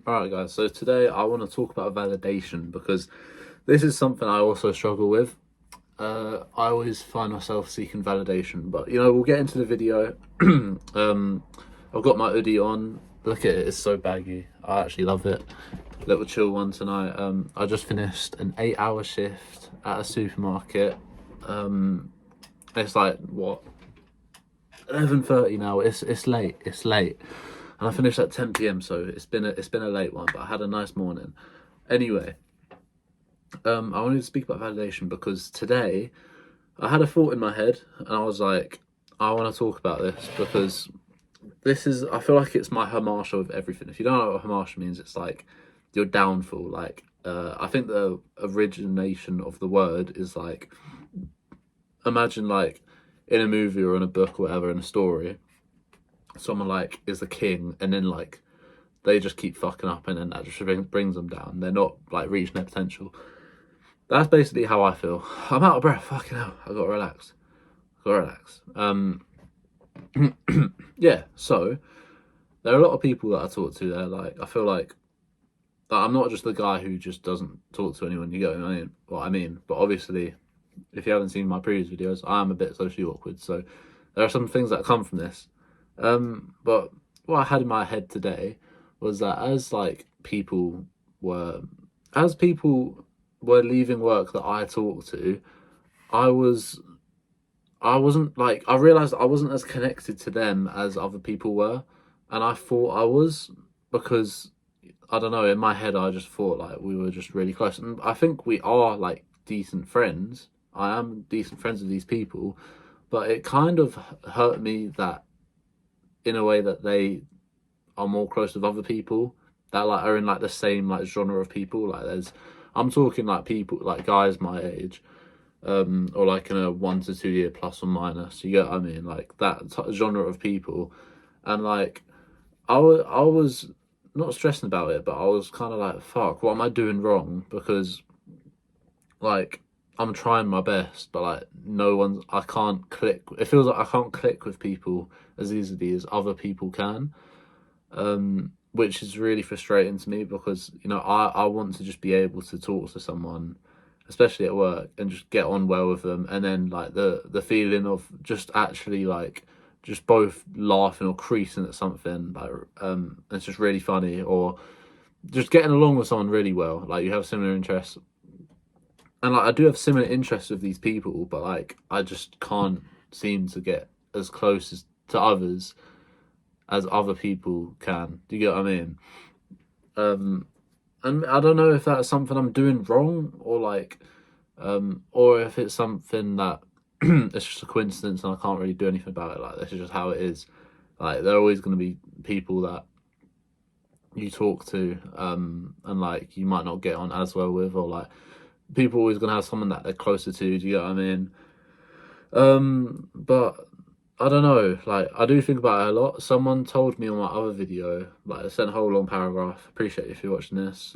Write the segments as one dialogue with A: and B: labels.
A: Alright guys, so today I want to talk about validation because this is something I also struggle with. I always find myself seeking validation, but we'll get into the video. I've got my hoodie on. Look at it, it's so baggy. I actually love it. Little chill one tonight. I just finished an 8-hour shift at a supermarket. It's like what, 11:30 now. It's late. It's late, and I finished at 10 p.m. So it's been a late one, but I had a nice morning. Anyway, I wanted to speak about validation because today I had a thought in my head, and I was like, I want to talk about this because I feel like it's my hamasha of everything. If you don't know what hamasha means, it's like your downfall. Like, I think the origination of the word is like, imagine like in a movie or in a book or whatever, in a story, someone like is the king, and then like they just keep fucking up, and then that just brings them down. They're not like reaching their potential. That's basically how I feel. I'm out of breath. Fucking hell. I gotta relax. Yeah. So there are a lot of people that I talk to there. Like, I feel like that I'm not just the guy who just doesn't talk to anyone. You get what I mean? But obviously, if you haven't seen my previous videos, I am a bit socially awkward. So there are some things that come from this. But what I had in my head today was that as people were leaving work that I talked to, I was I wasn't like I realized I wasn't as connected to them as other people were, and I thought I was, because I don't know, in my head I just thought like we were just really close, and I think we are like decent friends. I am decent friends with these people, but it kind of hurt me that in a way that they are more close with other people that like are in like the same like genre of people. Like, I'm talking like people like guys my age, or like in a 1 to 2 year plus or minus. You get what I mean? Like that genre of people, and like I was not stressing about it, but I was kind of like, fuck, what am I doing wrong? Because like I'm trying my best, but like I can't click. It feels like I can't click with people as easily as other people can, which is really frustrating to me because I want to just be able to talk to someone, especially at work, and just get on well with them, and then like the feeling of just actually like just both laughing or creasing at something like it's just really funny, or just getting along with someone really well, like you have similar interests. And like I do have similar interests with these people, but like I just can't seem to get as close to others as other people can. Do you get what I mean? And I don't know if that's something I'm doing wrong, or if it's something that it's just a coincidence and I can't really do anything about it. Like, this is just how it is. Like, there are always going to be people that you talk to, and like you might not get on as well with, or like people are always going to have someone that they're closer to. Do you get what I mean? But I don't know, like I do think about it a lot. Someone told me on my other video, like I sent a whole long paragraph, appreciate if you're watching this,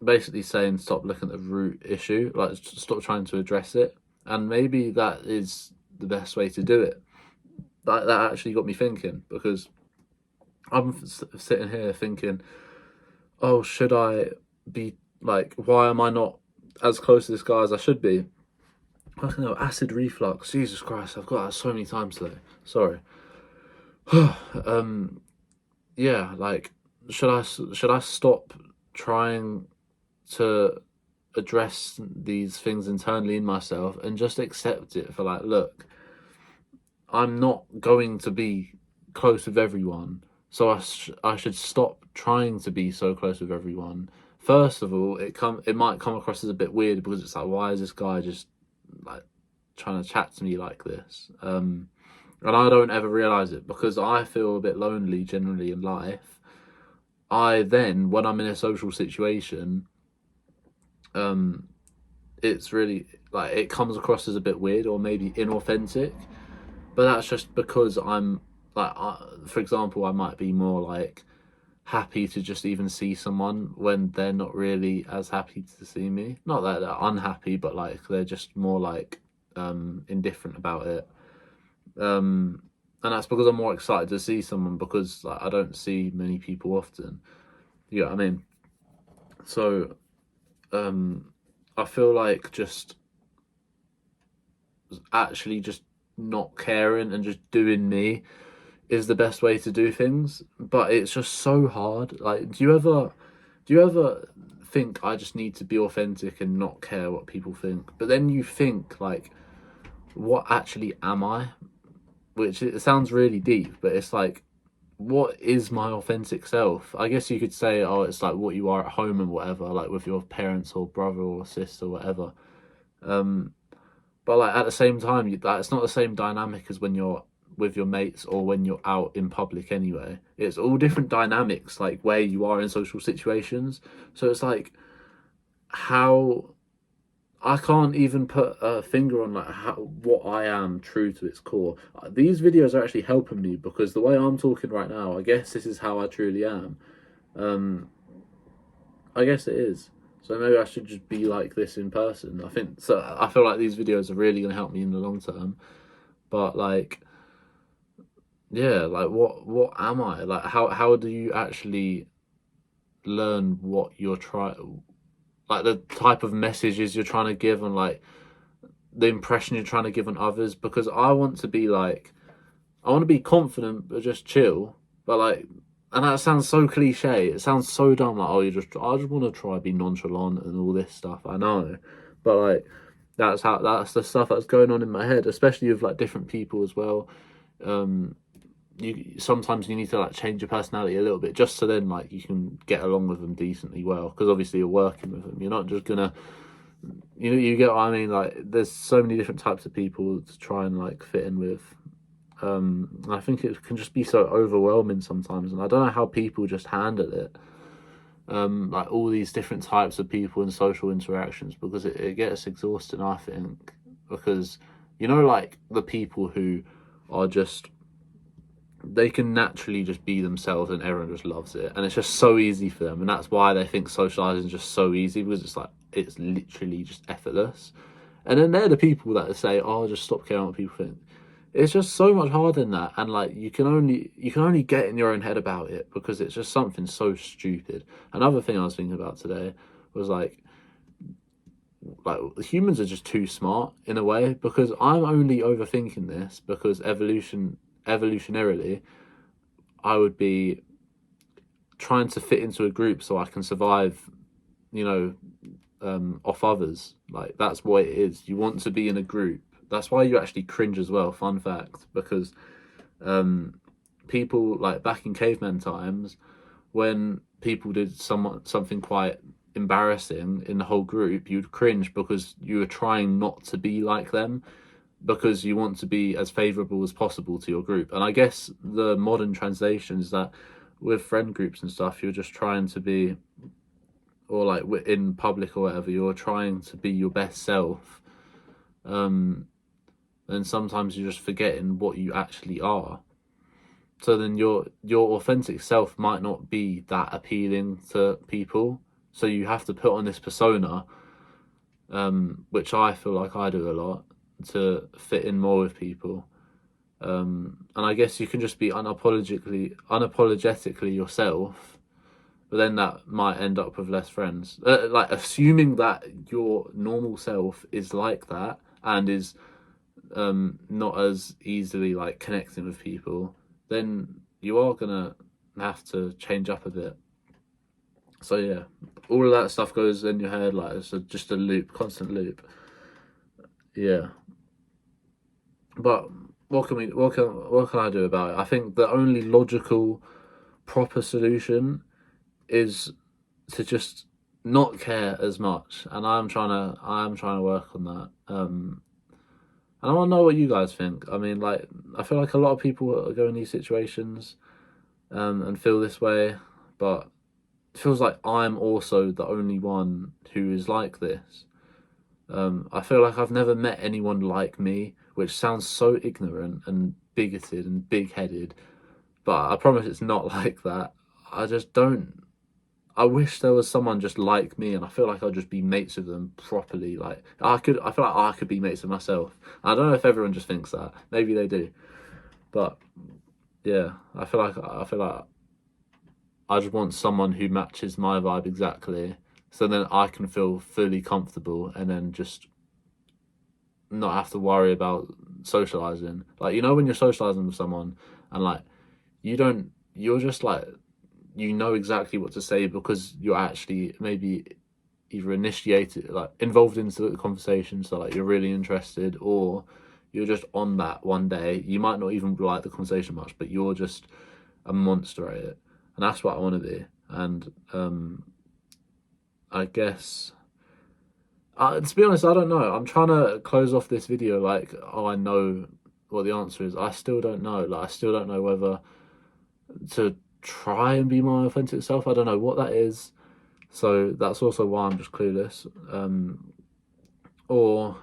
A: basically saying stop looking at the root issue, like stop trying to address it. And maybe that is the best way to do it. That actually got me thinking, because I'm sitting here thinking, oh, should I be like, why am I not as close to this guy as I should be? I don't know, acid reflux. Jesus Christ, I've got that so many times today. Sorry. Yeah, like should I stop trying to address these things internally in myself and just accept it for like, look, I'm not going to be close with everyone, so I should stop trying to be so close with everyone. First of all, it might come across as a bit weird because it's like, why is this guy just like trying to chat to me like this? And I don't ever realize it because I feel a bit lonely generally in life. I then, when I'm in a social situation, um, it's really like it comes across as a bit weird or maybe inauthentic. But that's just because I'm like, for example, I might be more like happy to just even see someone when they're not really as happy to see me. Not that they're unhappy, but like they're just more like indifferent about it. And that's because I'm more excited to see someone, because like I don't see many people often. You know what I mean? So I feel like just actually just not caring and just doing me is the best way to do things. But it's just so hard. Like, do you ever think I just need to be authentic and not care what people think? But then you think like, what actually am I? Which it sounds really deep, but it's like, what is my authentic self? I guess you could say, oh, it's like what you are at home and whatever, like with your parents or brother or sister or whatever. Um, but like at the same time, it's not the same dynamic as when you're with your mates or when you're out in public anyway. It's all different dynamics, like where you are in social situations. So it's like, how I can't even put a finger on like what I am true to its core. These videos are actually helping me because the way I'm talking right now, I guess this is how I truly am. Um, I guess it is. So maybe I should just be like this in person. I think so. I feel like these videos are really going to help me in the long term. But like, yeah, like what am I? Like how do you actually learn what you're trying, like the type of messages you're trying to give, and like the impression you're trying to give on others? Because I want to be confident but just chill. But like, and that sounds so cliche. It sounds so dumb. Like, oh, I just want to try be nonchalant and all this stuff. I know, but like, that's the stuff that's going on in my head, especially with like different people as well. Um, you sometimes you need to like change your personality a little bit just so then like you can get along with them decently well, because obviously you're working with them. You're not just gonna, you get what I mean. Like, there's so many different types of people to try and like fit in with. I think it can just be so overwhelming sometimes, and I don't know how people just handle it. Like all these different types of people and social interactions, because it gets exhausting, I think, because like the people who are just, they can naturally just be themselves and everyone just loves it, and it's just so easy for them, and that's why they think socializing is just so easy, because it's like it's literally just effortless. And then they're the people that say, oh, just stop caring what people think. It's just so much harder than that, and like you can only get in your own head about it because it's just something so stupid. Another thing I was thinking about today was like humans are just too smart in a way, because I'm only overthinking this because evolutionarily I would be trying to fit into a group so I can survive, you know, off others. Like, that's what it is. You want to be in a group. That's why you actually cringe as well. Fun fact, because people like back in caveman times, when people did something quite embarrassing in the whole group, you'd cringe because you were trying not to be like them, because you want to be as favorable as possible to your group. And I guess the modern translation is that with friend groups and stuff, you're just trying to be, or like in public or whatever, you're trying to be your best self. And sometimes you're just forgetting what you actually are. So then your authentic self might not be that appealing to people. So you have to put on this persona, which I feel like I do a lot, to fit in more with people. And I guess you can just be unapologetically yourself, but then that might end up with less friends. Like, assuming that your normal self is like that and is not as easily like connecting with people, then you are gonna have to change up a bit. So yeah, all of that stuff goes in your head, like it's just a loop, constant loop. Yeah, but what can I do about it? I think the only logical, proper solution is to just not care as much, and I'm trying to work on that. And I want to know what you guys think. I mean, like, I feel like a lot of people go in these situations, and feel this way, but it feels like I'm also the only one who is like this. I feel like I've never met anyone like me, which sounds so ignorant and bigoted and big-headed, but I promise it's not like that. I just don't. I wish there was someone just like me, and I feel like I'd just be mates with them properly. Like, I feel like I could be mates with myself. I don't know if everyone just thinks that. Maybe they do, but yeah, I feel like I just want someone who matches my vibe exactly, so then I can feel fully comfortable and then just not have to worry about socializing. Like, you know, when you're socializing with someone and like you're just like, you know exactly what to say because you're actually maybe either initiated, like involved into the conversation, so like you're really interested, or you're just on that one day. You might not even like the conversation much, but you're just a monster at it, and that's what I want to be. And I guess, to be honest, I don't know. I'm trying to close off this video like, oh, I know what the answer is. I still don't know. Like, I still don't know whether to try and be my authentic self. I don't know what that is. So that's also why I'm just clueless. Or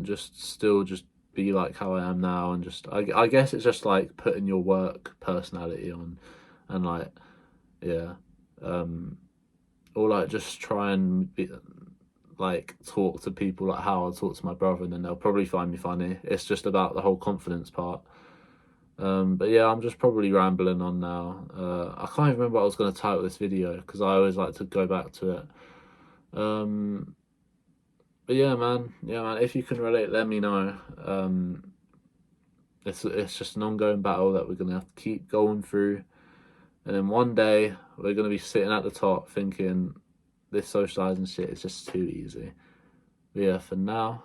A: just still just be like how I am now, and just I guess it's just like putting your work personality on, and like, yeah, or like just try and be, like, talk to people like how I talk to my brother, and then they'll probably find me funny. It's just about the whole confidence part. But yeah, I'm just probably rambling on now. I can't even remember what I was going to title this video because I always like to go back to it. But yeah, man. If you can relate, let me know. It's just an ongoing battle that we're gonna have to keep going through, and then one day we're gonna be sitting at the top thinking this socializing shit is just too easy. But yeah, for now,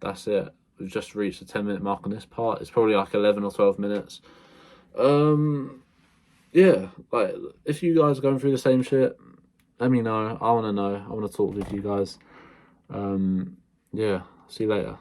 A: that's it. We've just reached the 10-minute mark on this part. It's probably like 11 or 12 minutes. Yeah, like, if you guys are going through the same shit, let me know. I want to know. I want to talk with you guys. Yeah, see you later.